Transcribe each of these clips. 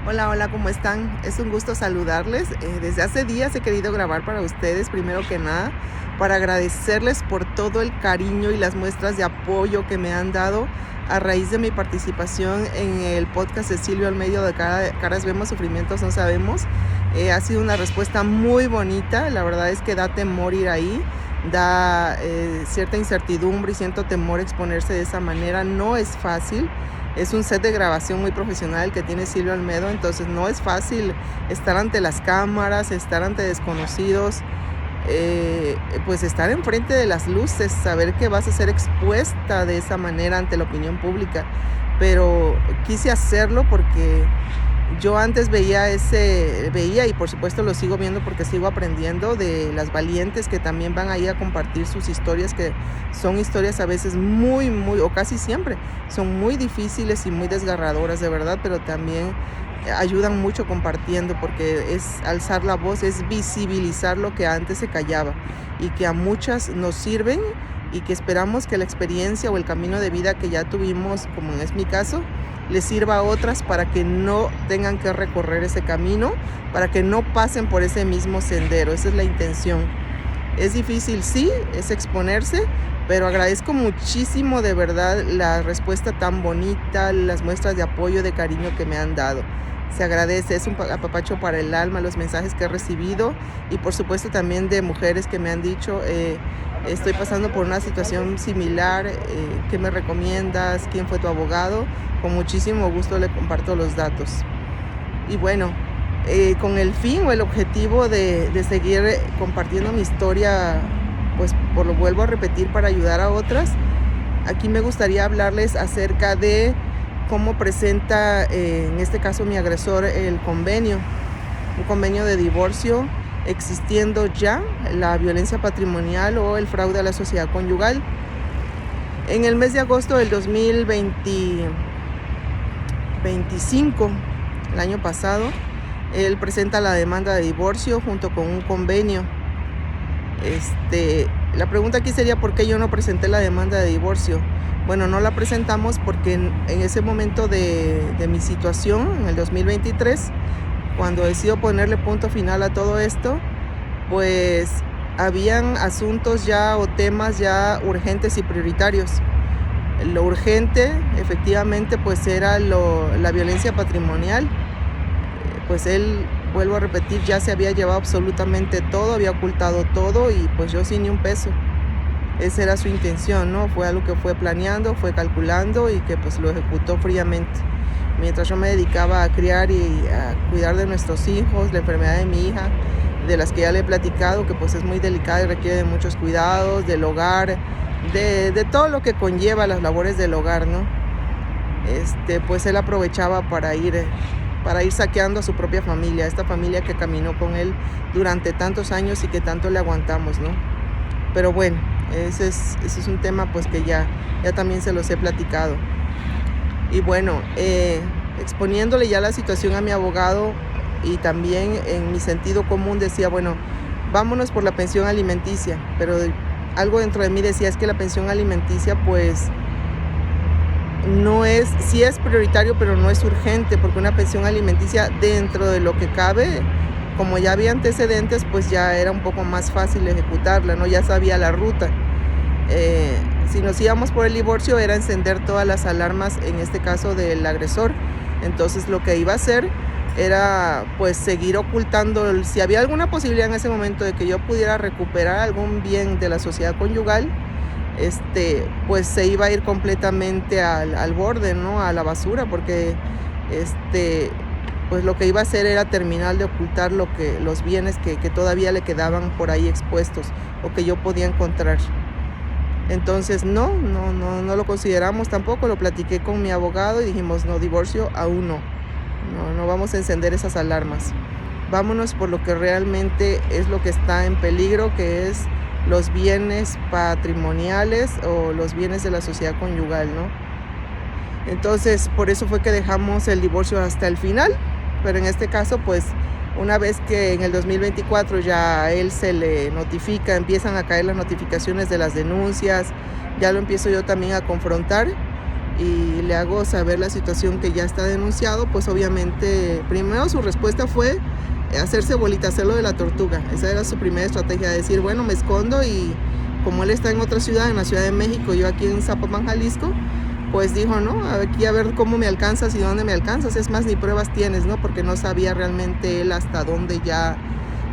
Hola, hola, ¿cómo están? Es un gusto saludarles. Desde hace días he querido grabar para ustedes, primero que nada, para agradecerles por todo el cariño y las muestras de apoyo que me han dado a raíz de mi participación en el podcast de Silvio Almeida de Caras Vemos, Sufrimientos No Sabemos. Ha sido una respuesta muy bonita, la verdad es que da temor ir ahí, da cierta incertidumbre y siento temor exponerse de esa manera, no es fácil. Es un set de grabación muy profesional que tiene Silvio Almedo, entonces no es fácil estar ante las cámaras, estar ante desconocidos, pues estar enfrente de las luces, saber que vas a ser expuesta de esa manera ante la opinión pública. Pero quise hacerlo porque yo antes veía y por supuesto lo sigo viendo porque sigo aprendiendo de las valientes que también van ahí a compartir sus historias, que son historias a veces muy, o casi siempre, son muy difíciles y muy desgarradoras de verdad, pero también ayudan mucho compartiendo porque es alzar la voz, es visibilizar lo que antes se callaba y que a muchas nos sirven y que esperamos que la experiencia o el camino de vida que ya tuvimos, como es mi caso, les sirva a otras para que no tengan que recorrer ese camino, para que no pasen por ese mismo sendero. Esa es la intención. Es difícil, sí, es exponerse, pero agradezco muchísimo de verdad la respuesta tan bonita, las muestras de apoyo, de cariño que me han dado. Se agradece, es un apapacho para el alma, los mensajes que he recibido y por supuesto también de mujeres que me han dicho, estoy pasando por una situación similar, ¿qué me recomiendas? ¿Quién fue tu abogado? Con muchísimo gusto le comparto los datos. Y bueno, con el fin o el objetivo de seguir compartiendo mi historia, pues lo vuelvo a repetir para ayudar a otras, aquí me gustaría hablarles acerca de cómo presenta, en este caso mi agresor, un convenio de divorcio, existiendo ya la violencia patrimonial o el fraude a la sociedad conyugal. En el mes de agosto del 2025, el año pasado, él presenta la demanda de divorcio junto con un convenio. La pregunta aquí sería ¿por qué yo no presenté la demanda de divorcio? Bueno, no la presentamos porque en ese momento de mi situación, en el 2023, cuando decido ponerle punto final a todo esto, pues habían asuntos ya o temas ya urgentes y prioritarios. Lo urgente, efectivamente, pues era la violencia patrimonial. Pues él, vuelvo a repetir, ya se había llevado absolutamente todo, había ocultado todo y pues yo sin ni un peso. Esa era su intención, ¿no? Fue algo que fue planeando, fue calculando y que pues lo ejecutó fríamente. Mientras yo me dedicaba a criar y a cuidar de nuestros hijos, la enfermedad de mi hija, de las que ya le he platicado, que pues es muy delicada y requiere de muchos cuidados, del hogar, de todo lo que conlleva las labores del hogar, ¿no? Pues él aprovechaba para ir saqueando a su propia familia, esta familia que caminó con él durante tantos años y que tanto le aguantamos, ¿no? Pero bueno, ese es un tema pues que ya también se los he platicado. Y bueno, exponiéndole ya la situación a mi abogado y también en mi sentido común decía, bueno, vámonos por la pensión alimenticia, pero algo dentro de mí decía es que la pensión alimenticia pues no es, sí es prioritario, pero no es urgente, porque una pensión alimenticia dentro de lo que cabe, como ya había antecedentes, pues ya era un poco más fácil ejecutarla, ¿no? Ya sabía la ruta. Si nos íbamos por el divorcio era encender todas las alarmas, en este caso del agresor. Entonces lo que iba a hacer era pues seguir ocultando, si había alguna posibilidad en ese momento de que yo pudiera recuperar algún bien de la sociedad conyugal, pues se iba a ir completamente al borde, ¿no? A la basura, porque pues lo que iba a hacer era terminar de ocultar los bienes que todavía le quedaban por ahí expuestos o que yo podía encontrar. Entonces no lo consideramos tampoco, lo platiqué con mi abogado y dijimos no, divorcio aún no vamos a encender esas alarmas, vámonos por lo que realmente es lo que está en peligro, que es los bienes patrimoniales o los bienes de la sociedad conyugal, ¿no? Entonces por eso fue que dejamos el divorcio hasta el final, pero en este caso pues una vez que en el 2024 ya a él se le notifica, empiezan a caer las notificaciones de las denuncias, ya lo empiezo yo también a confrontar y le hago saber la situación que ya está denunciado, pues obviamente primero su respuesta fue hacerse bolita, hacerlo de la tortuga. Esa era su primera estrategia, decir, bueno, me escondo, y como él está en otra ciudad, en la Ciudad de México, yo aquí en Zapopan, Jalisco, pues dijo, no, aquí a ver cómo me alcanzas y dónde me alcanzas. Es más, ni pruebas tienes, ¿no? Porque no sabía realmente él hasta dónde ya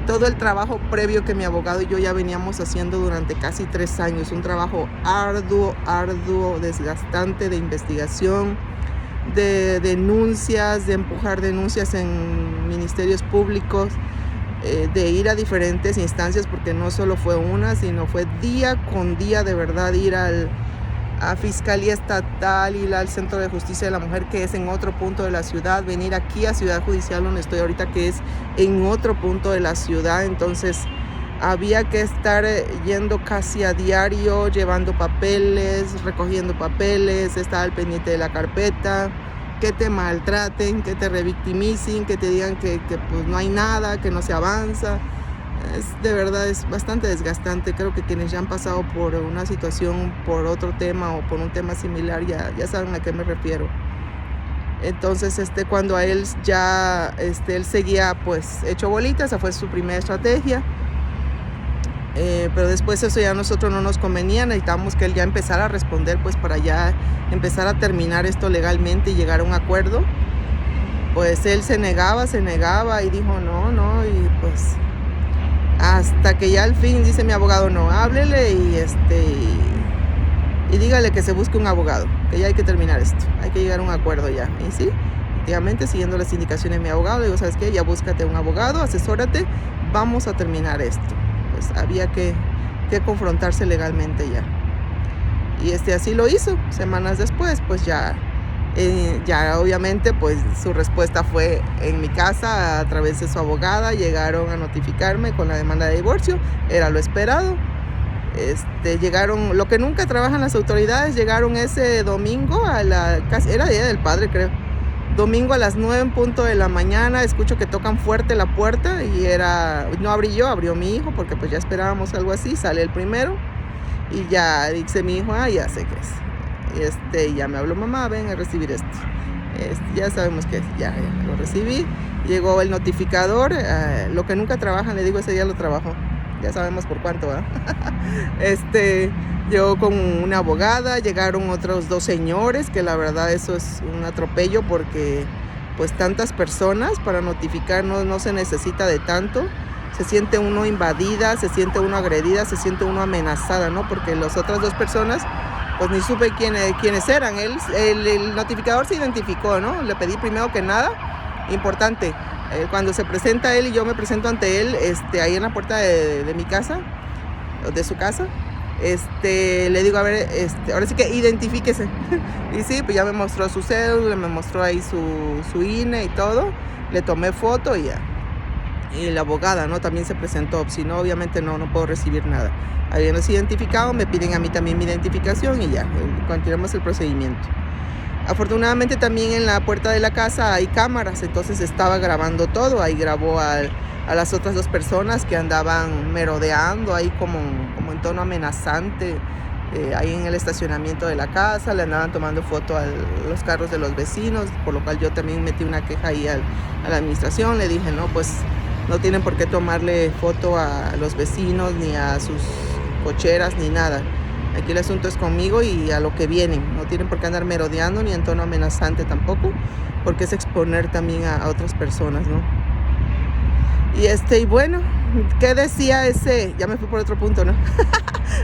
todo el trabajo previo que mi abogado y yo ya veníamos haciendo durante casi 3 años. Un trabajo arduo, desgastante, de investigación, de denuncias, de empujar denuncias en ministerios públicos, de ir a diferentes instancias, porque no solo fue una, sino fue día con día, de verdad, ir a Fiscalía Estatal, ir al Centro de Justicia de la Mujer, que es en otro punto de la ciudad, venir aquí a Ciudad Judicial, donde estoy ahorita, que es en otro punto de la ciudad. Entonces había que estar yendo casi a diario, llevando papeles, recogiendo papeles, estar al pendiente de la carpeta, que te maltraten, que te revictimicen, que te digan que pues no hay nada, que no se avanza. De verdad es bastante desgastante. Creo que quienes ya han pasado por una situación, por otro tema o por un tema similar, ya saben a qué me refiero. Entonces cuando a él ya él seguía pues hecho bolita, esa fue su primera estrategia. Pero después eso ya a nosotros no nos convenía, necesitábamos que él ya empezara a responder, pues para ya empezar a terminar esto legalmente y llegar a un acuerdo. Pues él se negaba y dijo no, y pues hasta que ya al fin dice mi abogado, no, háblele y dígale que se busque un abogado, que ya hay que terminar esto, hay que llegar a un acuerdo ya. Y sí, efectivamente, siguiendo las indicaciones de mi abogado, le digo, ¿sabes qué? Ya búscate un abogado, asesórate, vamos a terminar esto. Pues había que confrontarse legalmente ya. Y así lo hizo. Semanas después, pues ya obviamente, pues su respuesta fue en mi casa a través de su abogada. Llegaron a notificarme con la demanda de divorcio, era lo esperado. Llegaron, lo que nunca trabajan las autoridades, llegaron ese domingo era Día del Padre, creo. Domingo a las 9 en punto de la mañana, escucho que tocan fuerte la puerta y no abrí yo, abrió mi hijo, porque pues ya esperábamos algo así. Sale el primero y ya dice mi hijo, ya sé qué es. Ya me habló, mamá, ven a recibir esto. Ya sabemos que ya lo recibí. Llegó el notificador, lo que nunca trabajan, le digo, ese día lo trabajó. Ya sabemos por cuánto, ¿verdad? Yo con una abogada, llegaron otros 2 señores, que la verdad eso es un atropello, porque pues tantas personas para notificar no se necesita de tanto. Se siente uno invadida, se siente uno agredida, se siente uno amenazada, ¿no? Porque las otras 2 personas, pues ni supe quiénes eran. El notificador se identificó, ¿no? Le pedí primero que nada, importante, cuando se presenta él y yo me presento ante él, ahí en la puerta de mi casa, de su casa, le digo, a ver, ahora sí que identifíquese. Y sí, pues ya me mostró su cédula, me mostró ahí su INE y todo. Le tomé foto y ya. Y la abogada, ¿no? También se presentó. Si no, obviamente no puedo recibir nada. Habiéndose identificado, me piden a mí también mi identificación y ya, continuamos el procedimiento. Afortunadamente también en la puerta de la casa hay cámaras, entonces estaba grabando todo. Ahí grabó a las otras 2 personas que andaban merodeando ahí como en tono amenazante, ahí en el estacionamiento de la casa. Le andaban tomando foto a los carros de los vecinos, por lo cual yo también metí una queja ahí a la administración. Le dije, no, pues no tienen por qué tomarle foto a los vecinos, ni a sus cocheras, ni nada. Aquí el asunto es conmigo y a lo que vienen. No tienen por qué andar merodeando ni en tono amenazante tampoco, porque es exponer también a otras personas, ¿no? Y bueno, ¿qué decía ese? Ya me fui por otro punto, ¿no?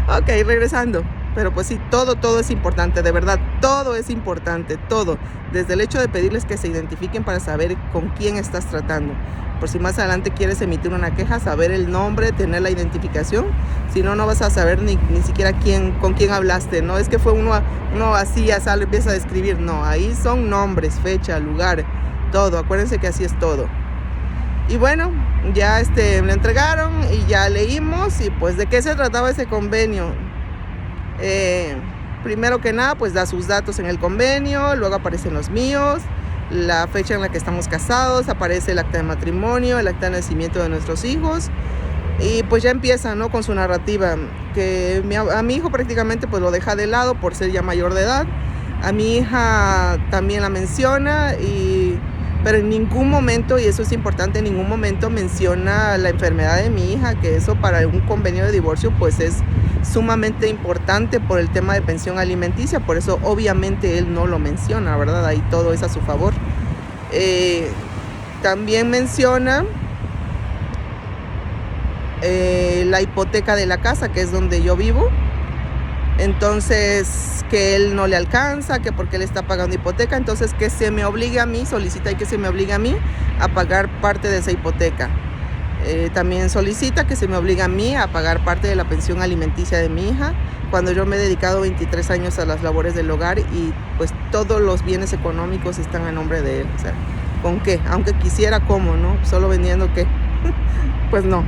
Ok, regresando. Pero pues sí, todo es importante, de verdad, todo es importante, todo. Desde el hecho de pedirles que se identifiquen para saber con quién estás tratando. Por si más adelante quieres emitir una queja, saber el nombre, tener la identificación. Si no, no vas a saber ni siquiera con quién hablaste. No es que fue uno así, ya sale, empieza a describir. No, ahí son nombres, fecha, lugar, todo. Acuérdense que así es todo. Y bueno, ya me lo entregaron y ya leímos. Y pues, ¿de qué se trataba ese convenio? Primero que nada, pues da sus datos en el convenio, luego aparecen los míos, la fecha en la que estamos casados, aparece el acta de matrimonio, el acta de nacimiento de nuestros hijos, y pues ya empieza, ¿no?, con su narrativa, que a mi hijo prácticamente pues lo deja de lado por ser ya mayor de edad. A mi hija también la menciona, pero en ningún momento, y eso es importante, en ningún momento menciona la enfermedad de mi hija, que eso para un convenio de divorcio pues es sumamente importante por el tema de pensión alimenticia. Por eso obviamente él no lo menciona, ¿verdad? Ahí todo es a su favor. También menciona la hipoteca de la casa, que es donde yo vivo. Entonces, que él no le alcanza, que porque él está pagando hipoteca, entonces que se me obligue a mí, solicita y que se me obligue a mí a pagar parte de esa hipoteca. También solicita que se me obligue a mí a pagar parte de la pensión alimenticia de mi hija, cuando yo me he dedicado 23 años a las labores del hogar y pues todos los bienes económicos están a nombre de él. O sea, ¿con qué? Aunque quisiera, ¿cómo, no? Solo vendiendo, ¿qué? Pues no.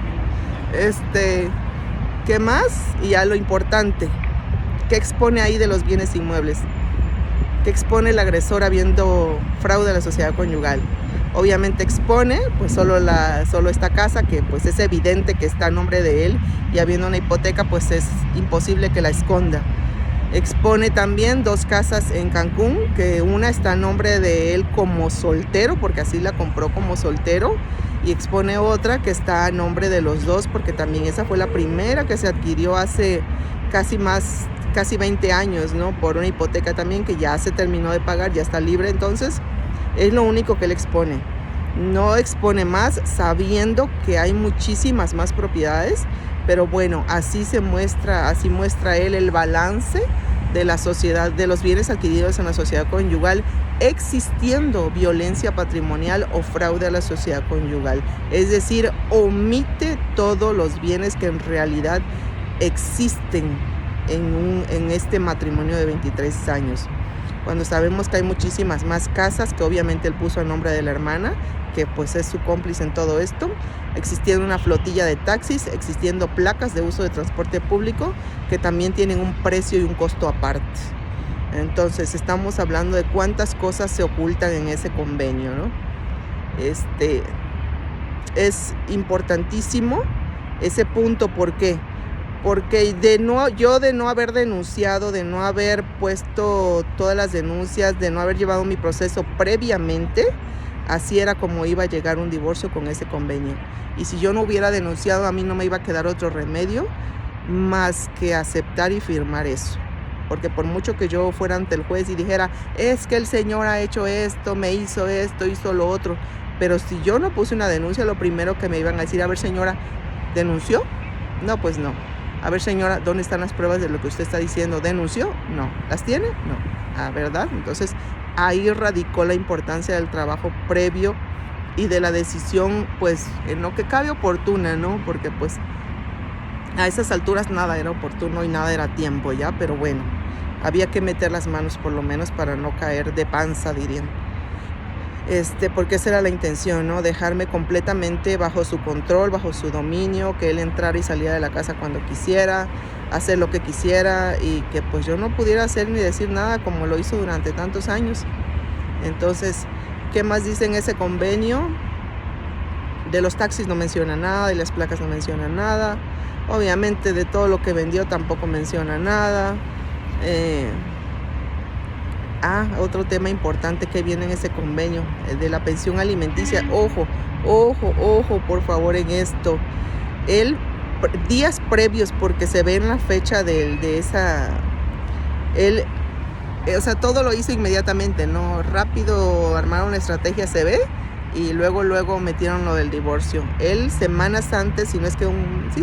¿Qué más? Y ya lo importante. ¿Qué expone ahí de los bienes inmuebles? ¿Qué expone el agresor habiendo fraude a la sociedad conyugal? Obviamente expone pues solo esta casa, que pues es evidente que está a nombre de él, y habiendo una hipoteca pues es imposible que la esconda. Expone también 2 casas en Cancún, que una está a nombre de él como soltero, porque así la compró como soltero, y expone otra que está a nombre de los dos, porque también esa fue la primera que se adquirió hace casi 20 años, ¿no? Por una hipoteca también que ya se terminó de pagar, ya está libre. Entonces es lo único que él expone. No expone más, sabiendo que hay muchísimas más propiedades, pero bueno, así muestra él el balance de la sociedad, de los bienes adquiridos en la sociedad conyugal, existiendo violencia patrimonial o fraude a la sociedad conyugal. Es decir, omite todos los bienes que en realidad existen en este matrimonio de 23 años. Cuando sabemos que hay muchísimas más casas que obviamente él puso a nombre de la hermana, que pues es su cómplice en todo esto, existiendo una flotilla de taxis, existiendo placas de uso de transporte público que también tienen un precio y un costo aparte. Entonces estamos hablando de cuántas cosas se ocultan en ese convenio, ¿no? Es importantísimo ese punto. ¿Por qué? Porque yo de no haber denunciado, de no haber puesto todas las denuncias, de no haber llevado mi proceso previamente, así era como iba a llegar un divorcio con ese convenio. Y si yo no hubiera denunciado, a mí no me iba a quedar otro remedio más que aceptar y firmar eso. Porque por mucho que yo fuera ante el juez y dijera, es que el señor ha hecho esto, me hizo esto, hizo lo otro, pero si yo no puse una denuncia, lo primero que me iban a decir, a ver señora, ¿denunció? No, pues no. A ver señora, ¿dónde están las pruebas de lo que usted está diciendo? ¿Denunció? No. ¿Las tiene? No. Ah, ¿verdad? Entonces ahí radicó la importancia del trabajo previo y de la decisión, pues, en lo que cabe oportuna, ¿no? Porque pues a esas alturas nada era oportuno y nada era tiempo ya, pero bueno, había que meter las manos por lo menos para no caer de panza, dirían. Porque esa era la intención, ¿no? Dejarme completamente bajo su control, bajo su dominio, que él entrara y saliera de la casa cuando quisiera, hacer lo que quisiera, y que pues yo no pudiera hacer ni decir nada como lo hizo durante tantos años. Entonces, ¿qué más dice en ese convenio? De los taxis no menciona nada, de las placas no menciona nada, obviamente de todo lo que vendió tampoco menciona nada. Otro tema importante que viene en ese convenio, el de la pensión alimenticia. Ojo, por favor, en esto. Él, días previos, porque se ve en la fecha de esa... Él, o sea, todo lo hizo inmediatamente, ¿no? Rápido armaron una estrategia, se ve, y luego metieron lo del divorcio. Él, semanas antes, si no es que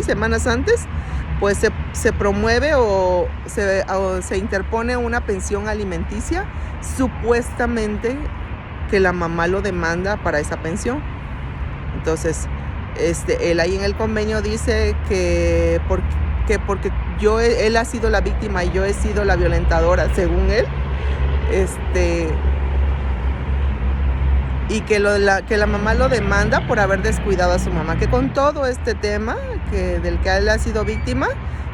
semanas antes, pues se promueve o se interpone una pensión alimenticia, supuestamente que la mamá lo demanda para esa pensión. Entonces, él ahí en el convenio dice que porque él ha sido la víctima y yo he sido la violentadora, según él, y que la mamá lo demanda por haber descuidado a su mamá, que con todo este tema del que él ha sido víctima,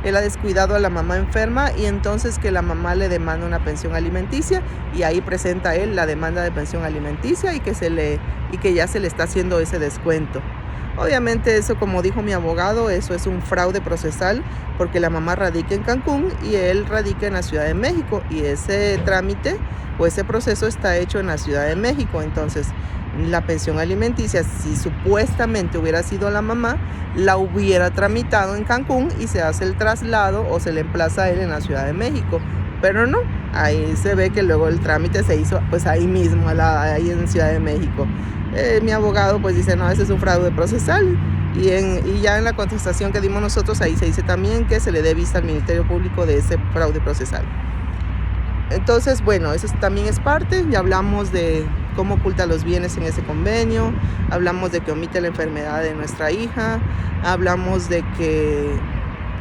él ha descuidado a la mamá enferma, y entonces que la mamá le demanda una pensión alimenticia, y ahí presenta él la demanda de pensión alimenticia y que ya se le está haciendo ese descuento. Obviamente eso, como dijo mi abogado, eso es un fraude procesal porque la mamá radica en Cancún y él radica en la Ciudad de México y ese trámite o ese proceso está hecho en la Ciudad de México. Entonces, la pensión alimenticia, si supuestamente hubiera sido la mamá, la hubiera tramitado en Cancún y se hace el traslado o se le emplaza a él en la Ciudad de México. Pero no, ahí se ve que luego el trámite se hizo pues ahí mismo, ahí en Ciudad de México. Mi abogado pues dice, no, ese es un fraude procesal. Y ya en la contestación que dimos nosotros, ahí se dice también que se le dé vista al Ministerio Público de ese fraude procesal. Entonces, bueno, eso también es parte. Ya hablamos de cómo oculta los bienes en ese convenio, hablamos de que omite la enfermedad de nuestra hija, hablamos de que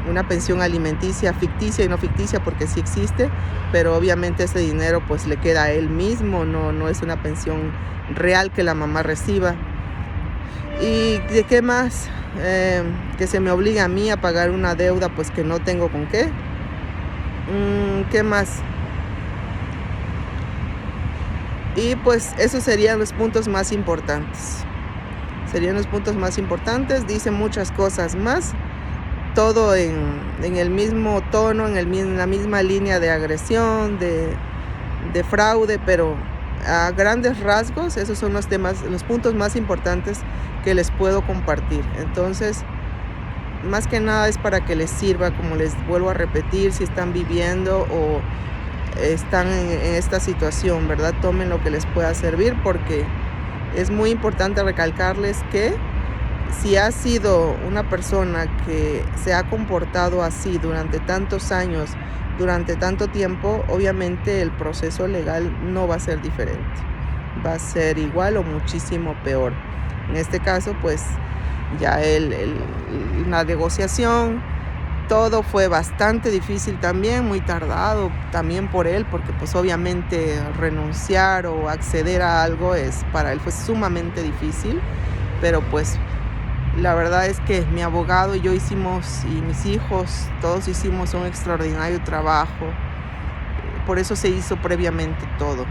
una pensión alimenticia ficticia y no ficticia porque sí existe, pero obviamente ese dinero pues le queda a él mismo, no es una pensión real que la mamá reciba. ¿Y de qué más? Que se me obliga a mí a pagar una deuda pues que no tengo con qué. ¿Qué más? Y pues esos serían los puntos más importantes. Dice muchas cosas más, todo en el mismo tono, en la misma línea de agresión, de fraude, pero a grandes rasgos esos son los puntos más importantes que les puedo compartir. Entonces, más que nada es para que les sirva, como les vuelvo a repetir, si están viviendo o están en esta situación, ¿verdad? Tomen lo que les pueda servir, porque es muy importante recalcarles que si has sido una persona que se ha comportado así durante tantos años, durante tanto tiempo, obviamente el proceso legal no va a ser diferente, va a ser igual o muchísimo peor. En este caso, pues ya la negociación, todo fue bastante difícil también, muy tardado también por él, porque pues obviamente renunciar o acceder a algo para él fue sumamente difícil, pero pues la verdad es que mi abogado y yo hicimos, y mis hijos, todos hicimos un extraordinario trabajo. Por eso se hizo previamente todo.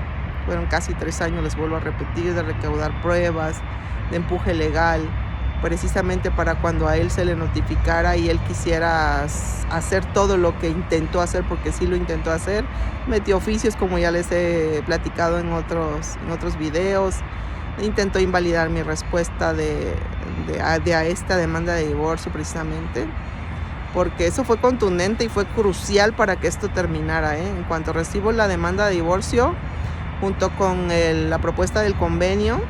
Fueron casi 3 años, les vuelvo a repetir, de recaudar pruebas, de empuje legal, precisamente para cuando a él se le notificara y él quisiera hacer todo lo que intentó hacer, porque sí lo intentó hacer. Metió oficios, como ya les he platicado en otros videos. Intentó invalidar mi respuesta de esta demanda de divorcio, precisamente porque eso fue contundente y fue crucial para que esto terminara, En cuanto recibo la demanda de divorcio junto con la propuesta del convenio,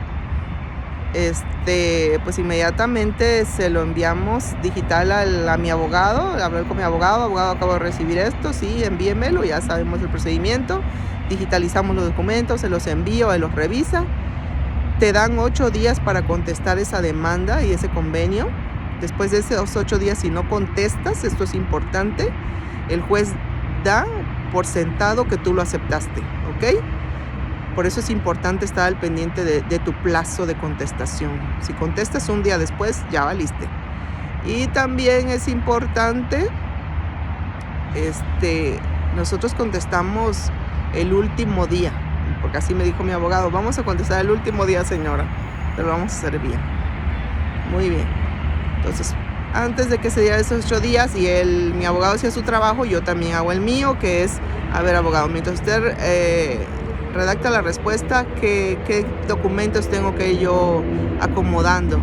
pues inmediatamente se lo enviamos digital a mi abogado. Hablé con mi abogado, acabo de recibir esto, sí, envíemelo, ya sabemos el procedimiento. Digitalizamos los documentos, se los envío, él los revisa. Te dan 8 días para contestar esa demanda y ese convenio. Después de esos 8 días, si no contestas, esto es importante, el juez da por sentado que tú lo aceptaste, ¿ok? Por eso es importante estar al pendiente de tu plazo de contestación. Si contestas un día después, ya valiste. Y también es importante, nosotros contestamos el último día, porque así me dijo mi abogado, vamos a contestar el último día, señora, pero lo vamos a hacer bien. Muy bien. Entonces, antes de que se diera esos 8 días y mi abogado hacía su trabajo, yo también hago el mío, que es, a ver, abogado, mientras usted redacta la respuesta, ¿qué documentos tengo que yo acomodando?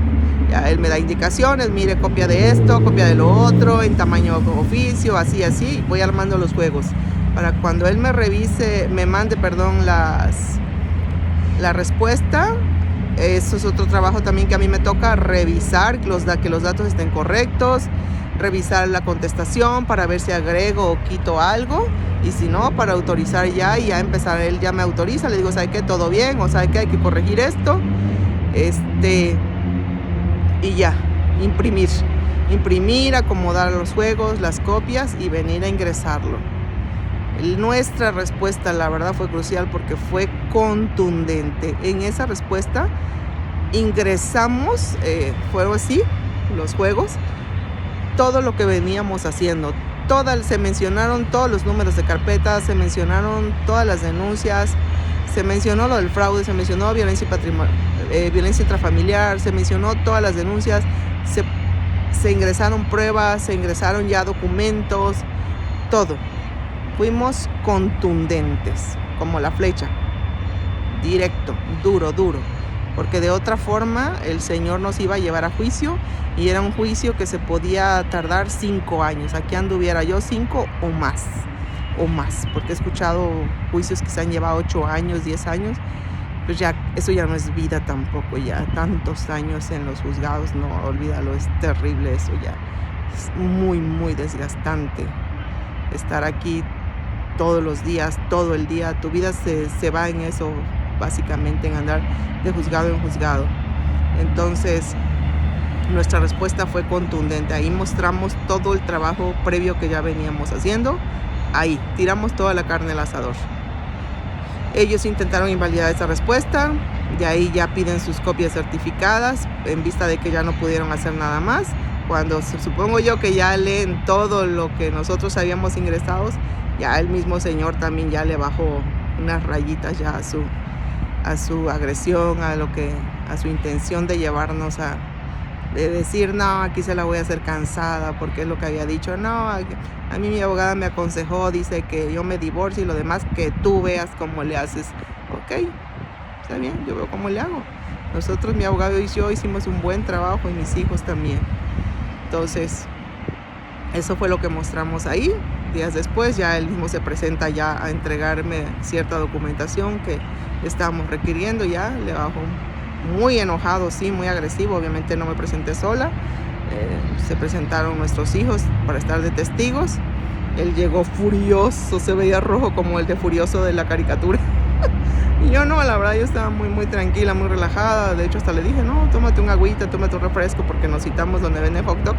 Ya él me da indicaciones, mire, copia de esto, copia de lo otro, en tamaño oficio, así, voy armando los juegos. Para cuando él me revise, me mande, la respuesta. Eso es otro trabajo también que a mí me toca, revisar que los datos estén correctos, revisar la contestación para ver si agrego o quito algo, y si no, para autorizar ya y ya empezar. Él ya me autoriza, le digo, ¿sabe qué? ¿Todo bien? ¿O sabe qué? Hay que corregir esto. Y ya, imprimir, acomodar los juegos, las copias y venir a ingresarlo. Nuestra respuesta, la verdad, fue crucial porque fue contundente. En esa respuesta ingresamos, fueron así, los juegos, todo lo que veníamos haciendo. Se mencionaron todos los números de carpeta, se mencionaron todas las denuncias, Se mencionó lo del fraude, se mencionó violencia intrafamiliar, se mencionó todas las denuncias, se ingresaron pruebas, se ingresaron ya documentos, todo. Fuimos contundentes, como la flecha, directo, duro, porque de otra forma el Señor nos iba a llevar a juicio, y era un juicio que se podía tardar 5 años. Aquí anduviera yo 5 o más, porque he escuchado juicios que se han llevado 8 años, 10 años, pues ya, eso ya no es vida tampoco, ya tantos años en los juzgados, no, olvídalo, es terrible eso ya, es muy, muy desgastante estar aquí todos los días, todo el día, tu vida se va en eso, básicamente en andar de juzgado en juzgado. Entonces nuestra respuesta fue contundente, ahí mostramos todo el trabajo previo que ya veníamos haciendo, ahí tiramos toda la carne al asador. Ellos intentaron invalidar esa respuesta, de ahí ya piden sus copias certificadas en vista de que ya no pudieron hacer nada más. Cuando supongo yo que ya leen todo lo que nosotros habíamos ingresado, ya el mismo señor también ya le bajó unas rayitas ya a su agresión, a su intención de llevarnos de decir, no, aquí se la voy a hacer cansada, porque es lo que había dicho. No, a mí mi abogada me aconsejó, dice que yo me divorcie y lo demás, que tú veas cómo le haces. Ok, está bien, yo veo cómo le hago. Nosotros, mi abogado y yo, hicimos un buen trabajo, y mis hijos también. Entonces, eso fue lo que mostramos ahí. Días después ya él mismo se presenta ya a entregarme cierta documentación que estábamos requiriendo. Ya le bajó muy enojado, sí, muy agresivo. Obviamente no me presenté sola, se presentaron nuestros hijos para estar de testigos. Él llegó furioso, se veía rojo como el de Furioso de la caricatura. Y yo no, la verdad, yo estaba muy, muy tranquila, muy relajada. De hecho, hasta le dije, no, tómate un agüita, tómate un refresco, porque nos citamos donde venden hot dog.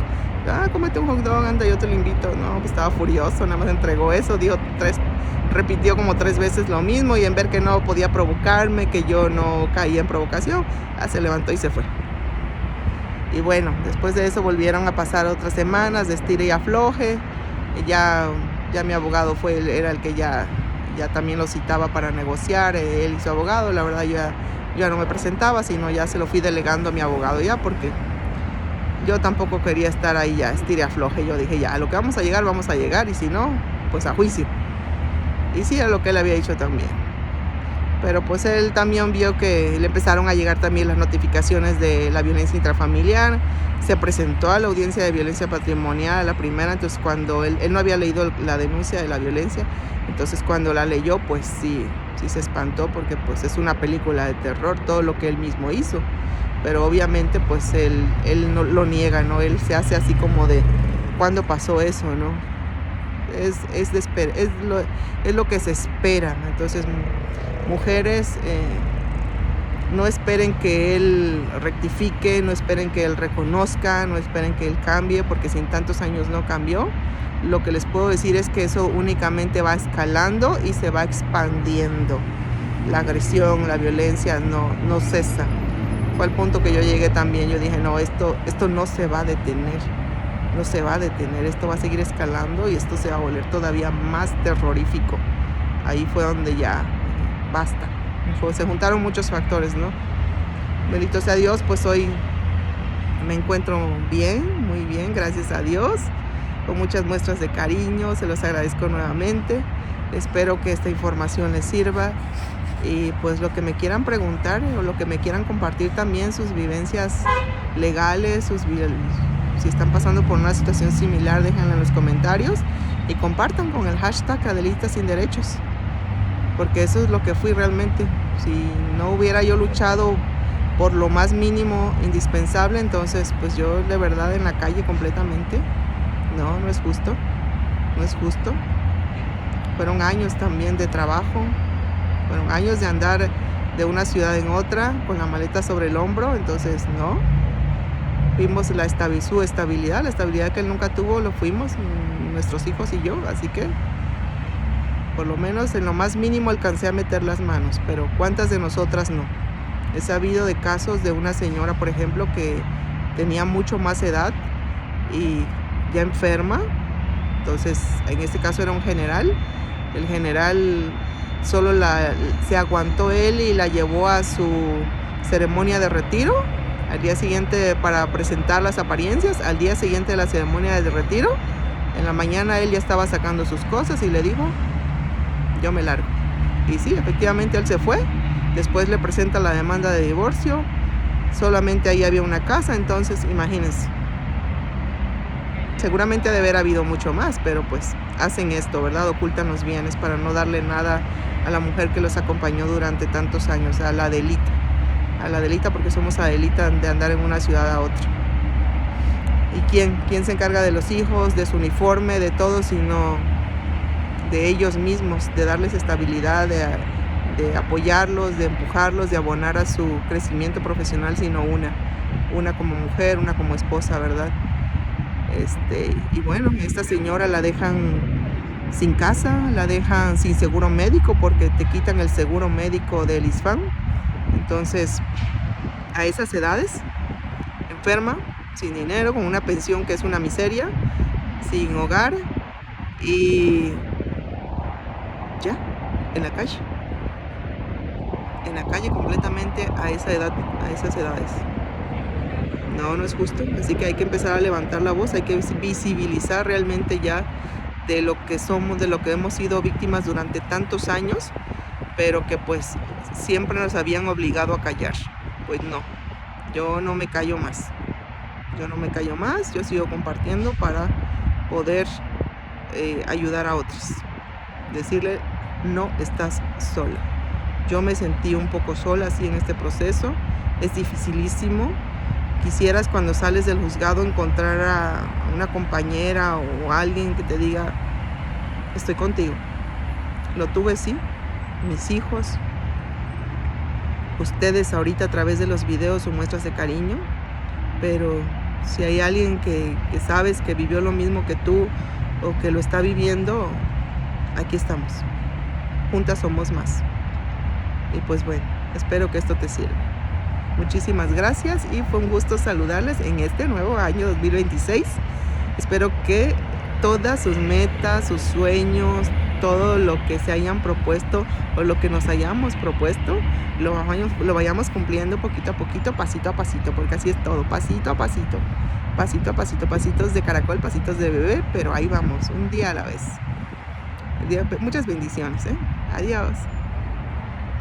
Cómete un hot dog, anda, yo te lo invito. No, pues estaba furioso, nada más entregó eso, repitió como 3 veces lo mismo, y en ver que no podía provocarme, que yo no caía en provocación, se levantó y se fue. Y bueno, después de eso volvieron a pasar otras semanas de estire y afloje. Ya mi abogado era el que ya también lo citaba para negociar, él y su abogado. La verdad, yo ya no me presentaba, sino ya se lo fui delegando a mi abogado ya, porque yo tampoco quería estar ahí ya estire y afloje. Yo dije, ya, a lo que vamos a llegar, y si no, pues a juicio. Y sí, era lo que él había dicho también. Pero pues él también vio que le empezaron a llegar también las notificaciones de la violencia intrafamiliar. Se presentó a la audiencia de violencia patrimonial, a la primera. Entonces, cuando él no había leído la denuncia de la violencia, entonces cuando la leyó, pues sí se espantó, porque pues es una película de terror todo lo que él mismo hizo. Pero obviamente pues él no lo niega, ¿no? Él se hace así como de, ¿cuándo pasó eso, no? Es lo que se espera. Entonces, mujeres, no esperen que él rectifique, no esperen que él reconozca, no esperen que él cambie, porque si en tantos años no cambió. Lo que les puedo decir es que eso únicamente va escalando y se va expandiendo. La agresión, la violencia no cesa. Fue al punto que yo llegué también. Yo dije, no, esto no se va a detener. No se va a detener. Esto va a seguir escalando, y esto se va a volver todavía más terrorífico. Ahí fue donde ya basta. Se juntaron muchos factores, ¿no? Bendito sea Dios, pues hoy me encuentro bien, muy bien, gracias a Dios, con muchas muestras de cariño. Se los agradezco nuevamente. Espero que esta información les sirva, y pues lo que me quieran preguntar o lo que me quieran compartir también, sus vivencias legales, si están pasando por una situación similar, déjenla en los comentarios y compartan con el hashtag Adelita Sin Derechos, porque eso es lo que fui realmente. Si no hubiera yo luchado por lo más mínimo indispensable, entonces pues yo de verdad en la calle completamente. No es justo, no es justo. Fueron años también de trabajo, fueron años de andar de una ciudad en otra con la maleta sobre el hombro. Entonces no, fuimos su estabilidad, la estabilidad que él nunca tuvo, lo fuimos nuestros hijos y yo. Así que por lo menos en lo más mínimo alcancé a meter las manos, pero ¿cuántas de nosotras no? He sabido de casos de una señora, por ejemplo, que tenía mucho más edad y ya enferma. Entonces, en este caso era un general. El general solo se aguantó él y la llevó a su ceremonia de retiro. Al día siguiente, para presentar las apariencias, al día siguiente de la ceremonia de retiro, en la mañana él ya estaba sacando sus cosas y le dijo, yo me largo. Y sí, efectivamente él se fue. Después le presenta la demanda de divorcio. Solamente ahí había una casa, entonces imagínense. Seguramente ha de haber habido mucho más, pero pues hacen esto, ¿verdad? Ocultan los bienes para no darle nada a la mujer que los acompañó durante tantos años, a la Adelita. A la Adelita, porque somos Adelita de andar en una ciudad a otra. ¿Y quién se encarga de los hijos, de su uniforme, de todo, sino de ellos mismos, de darles estabilidad, de apoyarlos, de empujarlos, de abonar a su crecimiento profesional, sino una como mujer, una como esposa, ¿verdad? Y bueno, esta señora la dejan sin casa, la dejan sin seguro médico porque te quitan el seguro médico del ISSSTE. Entonces, a esas edades, enferma, sin dinero, con una pensión que es una miseria, sin hogar y ya, en la calle completamente a esa edad, a esas edades. No es justo, así que hay que empezar a levantar la voz, hay que visibilizar realmente ya de lo que somos, de lo que hemos sido víctimas durante tantos años, pero que pues siempre nos habían obligado a callar. Pues no, yo no me callo más, yo sigo compartiendo para poder ayudar a otros, decirle, no estás sola. Yo me sentí un poco sola así en este proceso, es dificilísimo. Quisieras cuando sales del juzgado encontrar a una compañera o alguien que te diga, estoy contigo. Lo tuve, sí, mis hijos, ustedes ahorita a través de los videos o muestras de cariño, pero si hay alguien que sabes que vivió lo mismo que tú o que lo está viviendo, aquí estamos. Juntas somos más. Y pues bueno, espero que esto te sirva. Muchísimas gracias y fue un gusto saludarles en este nuevo año 2026. Espero que todas sus metas, sus sueños, todo lo que se hayan propuesto o lo que nos hayamos propuesto, lo vayamos cumpliendo poquito a poquito, pasito a pasito, porque así es todo, pasito a pasito, pasitos de caracol, pasitos de bebé, pero ahí vamos, un día a la vez. Muchas bendiciones, Adiós.